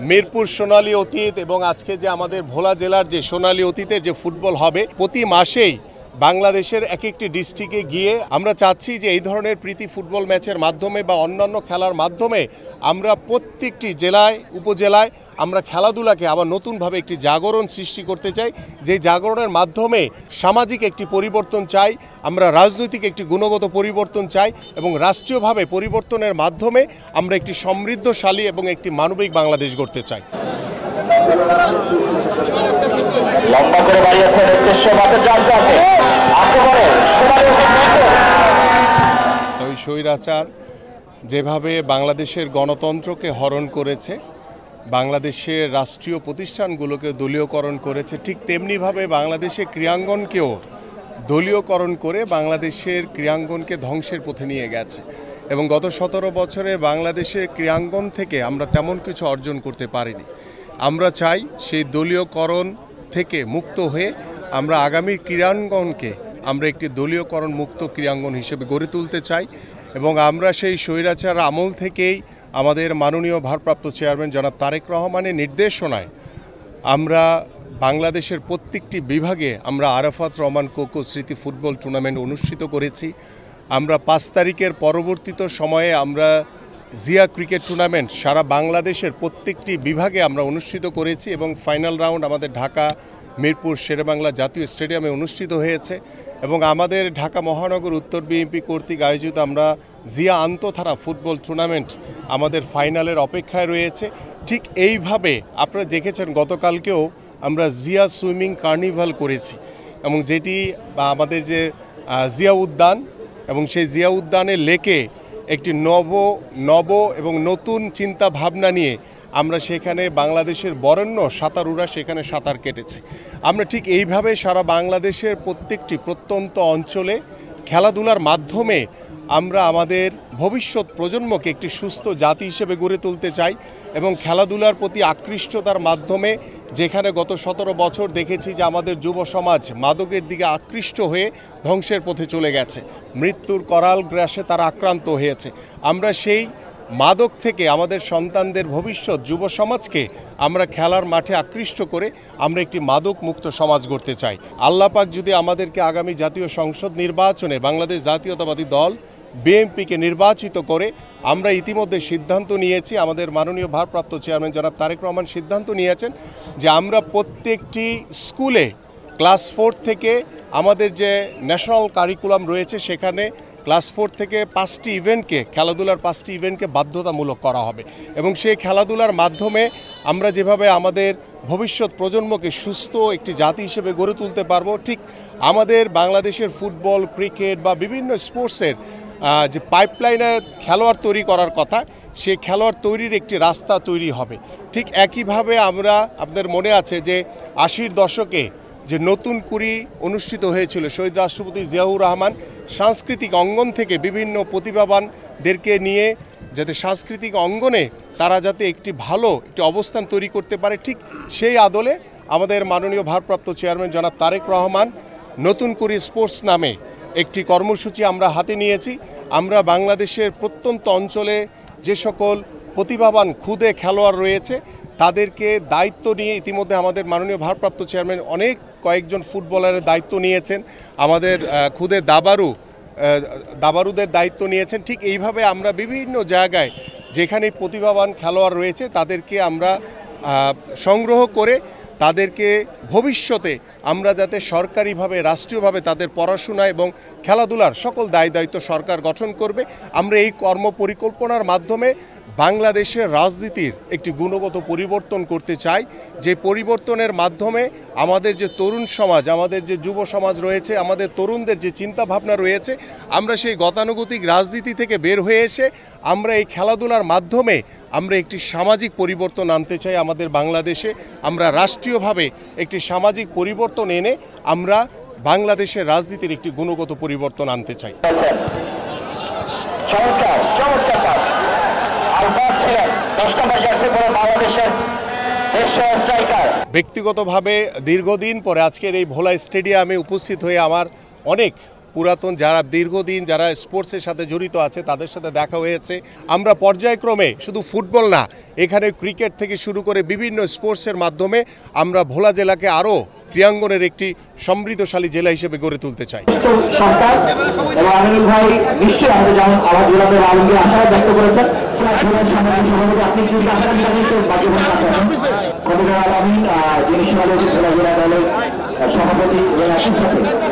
মিরপুর সোনালী অতীত এবং আজকে যে আমাদের ভোলা জেলার যে সোনালী অতীতের যে ফুটবল হবে প্রতি মাসেই বাংলাদেশের এক একটি ডিস্ট্রিক্টে গিয়ে আমরা চাচ্ছি যে এই ধরনের প্রীতি ফুটবল ম্যাচের মাধ্যমে বা অন্যান্য খেলার মাধ্যমে আমরা প্রত্যেকটি জেলায় উপজেলায় আমরা খেলাধুলাকে আবার নতুনভাবে একটি জাগরণ সৃষ্টি করতে চাই, যে জাগরণের মাধ্যমে সামাজিক একটি পরিবর্তন চাই, আমরা রাজনৈতিক একটি গুণগত পরিবর্তন চাই এবং রাষ্ট্রীয়ভাবে পরিবর্তনের মাধ্যমে আমরা একটি সমৃদ্ধশালী এবং একটি মানবিক বাংলাদেশ গড়তে চাই। লম্বা করে বাড়িয়েছেন উদ্দেশ্য মাঠে জানতে ওই স্বৈরাচার যেভাবে বাংলাদেশের গণতন্ত্রকে হরণ করেছে, বাংলাদেশের রাষ্ট্রীয় প্রতিষ্ঠানগুলোকে দলীয়করণ করেছে, ঠিক তেমনিভাবে বাংলাদেশের ক্রীড়াঙ্গনকেও দলীয়করণ করে বাংলাদেশের ক্রীড়াঙ্গনকে ধ্বংসের পথে নিয়ে গেছে এবং গত 17 বছরে বাংলাদেশের ক্রীড়াঙ্গন থেকে আমরা তেমন কিছু অর্জন করতে পারিনি। আমরা চাই সেই দলীয়করণ থেকে মুক্ত হয়ে আমরা আগামী ক্রীড়াঙ্গনকে আমরা একটি দলীয়করণ মুক্ত ক্রীড়াঙ্গন হিসেবে গড়ে তুলতে চাই এবং আমরা সেই স্বৈরাচার আমল থেকেই আমাদের মাননীয় ভারপ্রাপ্ত চেয়ারম্যান জনাব তারেক রহমানের নির্দেশনায় আমরা বাংলাদেশের প্রত্যেকটি বিভাগে আমরা আরাফাত রহমান কোকো স্মৃতি ফুটবল টুর্নামেন্ট অনুষ্ঠিত করেছি। আমরা 5 তারিখের পরবর্তীত সময়ে আমরা জিয়া ক্রিকেট টুর্নামেন্ট সারা বাংলাদেশের প্রত্যেকটি বিভাগে আমরা অনুষ্ঠিত করেছি এবং ফাইনাল রাউন্ড আমাদের ঢাকা মিরপুর শেরেবাংলা জাতীয় স্টেডিয়ামে অনুষ্ঠিত হয়েছে এবং আমাদের ঢাকা মহানগর উত্তর বিএনপি কর্তৃক আয়োজিত আমরা জিয়া আন্তঃথানা ফুটবল টুর্নামেন্ট আমাদের ফাইনালের অপেক্ষায় রয়েছে। ঠিক এইভাবে আপনারা দেখেছেন গতকালকেও আমরা জিয়া সুইমিং কার্নিভাল করেছি এবং যেটি আমাদের যে জিয়া উদ্যান এবং সেই জিয়া উদ্যানের লেকে একটি নব এবং নতুন চিন্তা ভাবনা নিয়ে আমরা সেখানে বাংলাদেশের বরেণ্য সাঁতারুরা সেখানে সাঁতার কেটেছে। আমরা ঠিক এইভাবে সারা বাংলাদেশের প্রত্যেকটি প্রত্যন্ত অঞ্চলে খেলাধুলার মাধ্যমে আমরা আমাদের ভবিষ্যৎ প্রজন্মকে একটি সুস্থ জাতি হিসেবে গড়ে তুলতে চাই এবং খেলাধুলার প্রতি আকৃষ্টতার মাধ্যমে যেখানে গত 17 বছর দেখেছি যে আমাদের যুব সমাজ মাদকের দিকে আকৃষ্ট হয়ে ধ্বংসের পথে চলে গেছে, মৃত্যুর করাল গ্রাসে তারা আক্রান্ত হয়েছে। আমরা সেই মাদক থেকে আমাদের সন্তানদের ভবিষ্যৎ যুব সমাজকে আমরা খেলার মাঠে আকৃষ্ট করে আমরা একটি মাদক মুক্ত সমাজ গড়তে চাই। আল্লাহ পাক যদি আমাদেরকে আগামী জাতীয় সংসদ নির্বাচনে বাংলাদেশ জাতীয়তাবাদী দল বিএনপিকে নির্বাচিত করে, আমরা ইতিমধ্যে সিদ্ধান্ত নিয়েছি, আমাদের মাননীয় ভারপ্রাপ্ত চেয়ারম্যান জনাব তারেক রহমান সিদ্ধান্ত নিয়েছেন যে আমরা প্রত্যেকটি স্কুলে ক্লাস 4 থেকে আমাদের যে ন্যাশনাল কারিকুলাম রয়েছে সেখানে ক্লাস 4 থেকে 5টি ইভেন্টকে খেলাধুলার 5টি ইভেন্টকে বাধ্যতামূলক করা হবে এবং সেই খেলাধুলার মাধ্যমে আমরা যেভাবে আমাদের ভবিষ্যৎ প্রজন্মকে সুস্থ একটি জাতি হিসেবে গড়ে তুলতে পারবো, ঠিক আমাদের বাংলাদেশের ফুটবল ক্রিকেট বা বিভিন্ন স্পোর্টসের যে পাইপলাইনে খেলোয়াড় তৈরি করার কথা, সেই খেলোয়াড় তৈরির একটি রাস্তা তৈরি হবে। ঠিক একইভাবে আমরা আপনাদের মনে আছে যে 80-র দশকে যে নতুন কুড়ি অনুষ্ঠিত হয়েছিল, শহীদ রাষ্ট্রপতি জিয়াউর রহমান সাংস্কৃতিক অঙ্গন থেকে বিভিন্ন প্রতিভাবানদেরকে নিয়ে যাতে সাংস্কৃতিক অঙ্গনে তারা যাতে একটি ভালো একটি অবস্থান তৈরি করতে পারে, ঠিক সেই আদলে আমাদের মাননীয় ভারপ্রাপ্ত চেয়ারম্যান জনাব তারেক রহমান নতুন কুড়ি স্পোর্টস নামে একটি কর্মসূচি আমরা হাতে নিয়েছি। আমরা বাংলাদেশের প্রত্যন্ত অঞ্চলে যে সকল প্রতিভাবান ক্ষুদে খেলোয়াড় রয়েছে তাদেরকে দায়িত্ব নিয়ে ইতিমধ্যে আমাদের মাননীয় ভারপ্রাপ্ত চেয়ারম্যান অনেক কয়েকজন ফুটবলারের দায়িত্ব নিয়েছেন, আমাদের ক্ষুদে দাবারুদের দায়িত্ব নিয়েছেন। ঠিক এইভাবে আমরা বিভিন্ন জায়গায় যেখানে প্রতিভাবান খেলোয়াড় রয়েছে তাদেরকে আমরা সংগ্রহ করে তাদেরকে ভবিষ্যতে আমরা যাতে সরকারিভাবে রাষ্ট্রীয়ভাবে তাদের পড়াশোনা এবং খেলাধুলার সকল দায়িত্ব সরকার গঠন করবে, আমরা এই কর্মপরিকল্পনার মাধ্যমে বাংলাদেশের রাজনীতির একটি গুণগত পরিবর্তন করতে চাই, যে পরিবর্তনের মাধ্যমে আমাদের যে তরুণ সমাজ, আমাদের যে যুব সমাজ রয়েছে, আমাদের তরুণদের যে চিন্তাভাবনা রয়েছে, আমরা সেই গতানুগতিক রাজনীতি থেকে বের হয়ে এসে আমরা এই খেলাধুলার মাধ্যমে আমরা একটি সামাজিক পরিবর্তন আনতে চাই আমাদের বাংলাদেশে। আমরা রাষ্ট্রীয়ভাবে একটি সামাজিক পরিবর্তন এনে আমরা বাংলাদেশের রাজনীতির একটি গুণগত পরিবর্তন আনতে চাই। ব্যক্তিগতভাবে দীর্ঘদিন পরে আজকের এই ভোলা স্টেডিয়ামে উপস্থিত হয়ে আমার অনেক পুরাতন যারা দীর্ঘদিন যারা স্পোর্টসের সাথে জড়িত আছে তাদের সাথে দেখা হয়েছে। আমরা পর্যায়ক্রমে শুধু ফুটবল না, এখানে ক্রিকেট থেকে শুরু করে বিভিন্ন স্পোর্টসের মাধ্যমে আমরা ভোলা জেলাকে আরও ক্রীড়াঙ্গনের একটি সমৃদ্ধশালী জেলা হিসেবে গড়ে তুলতে চাই। সরকার এবং আমিনুল ভাই নিশ্চয়ই আমাদের যেমন আওয়াজ জোরাতে আলমগীর আশা ব্যক্ত করেছেন। আপনি যদি আশা আমিন যিনি সভাপতি দলের সভাপতি এবং